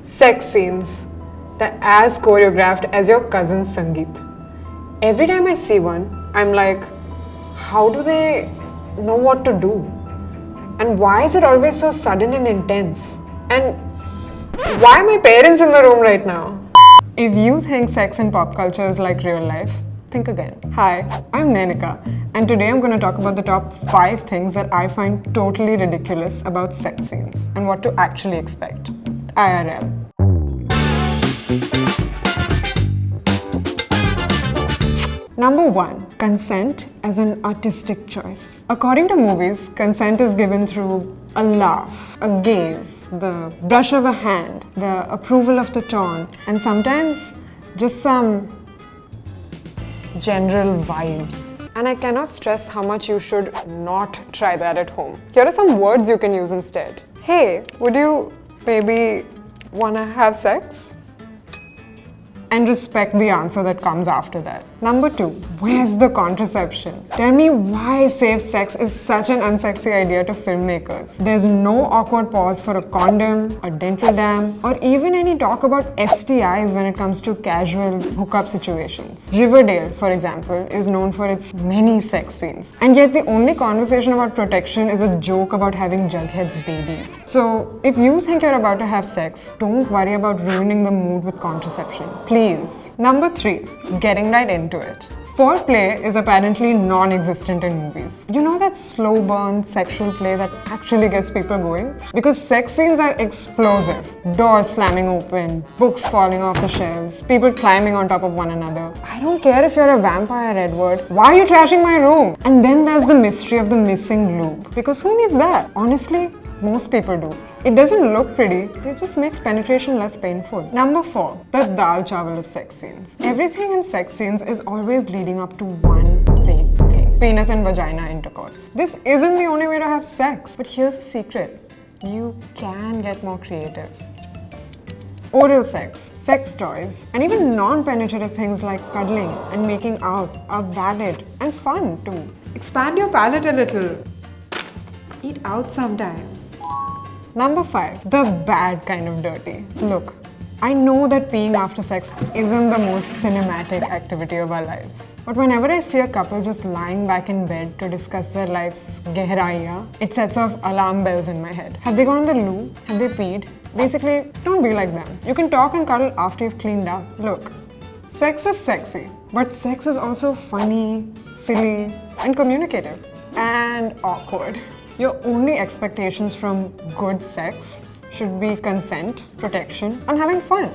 Sex scenes. They're as choreographed as your cousin's Sangeet. Every time I see one, I'm like, how do they know what to do? And why is it always so sudden and intense? And why are my parents in the room right now? If you think sex in pop culture is like real life, think again. Hi, I'm Nayanika, and today I'm going to talk about the top 5 things that I find totally ridiculous about sex scenes and what to actually expect. IRL. Number 1. Consent as an artistic choice. According to movies, consent is given through a laugh, a gaze, the brush of a hand, the approval of the tone, and sometimes just some general vibes. And I cannot stress how much you should not try that at home. Here are some words you can use instead. Hey, would you maybe wanna have sex? And respect the answer that comes after that. Number 2, where's the contraception? Tell me why safe sex is such an unsexy idea to filmmakers. There's no awkward pause for a condom, a dental dam, or even any talk about STIs when it comes to casual hookup situations. Riverdale, for example, is known for its many sex scenes. And yet the only conversation about protection is a joke about having Jughead's babies. So if you think you're about to have sex, don't worry about ruining the mood with contraception. Please. Number 3, getting right into it. Foreplay is apparently non-existent in movies. You know that slow burn sexual play that actually gets people going? Because sex scenes are explosive. Doors slamming open, books falling off the shelves, people climbing on top of one another. I don't care if you're a vampire, Edward. Why are you trashing my room? And then there's the mystery of the missing lube. Because who needs that? Honestly, most people do. It doesn't look pretty, but it just makes penetration less painful. Number 4, the dal chawal of sex scenes. Everything in sex scenes is always leading up to one big thing. Penis and vagina intercourse. This isn't the only way to have sex, but here's a secret. You can get more creative. Oral sex, sex toys, and even non-penetrative things like cuddling and making out are valid and fun too. Expand your palate a little. Eat out sometimes. Number 5, the bad kind of dirty. Look, I know that peeing after sex isn't the most cinematic activity of our lives. But whenever I see a couple just lying back in bed to discuss their life's gehraiya, it sets off alarm bells in my head. Have they gone on the loo? Have they peed? Basically, don't be like them. You can talk and cuddle after you've cleaned up. Look, sex is sexy, but sex is also funny, silly, and communicative. And awkward. Your only expectations from good sex should be consent, protection, and having fun.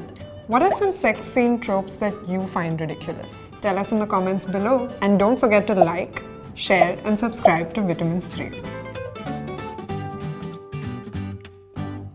What are some sex scene tropes that you find ridiculous? Tell us in the comments below. And don't forget to like, share, and subscribe to Vitamins 3.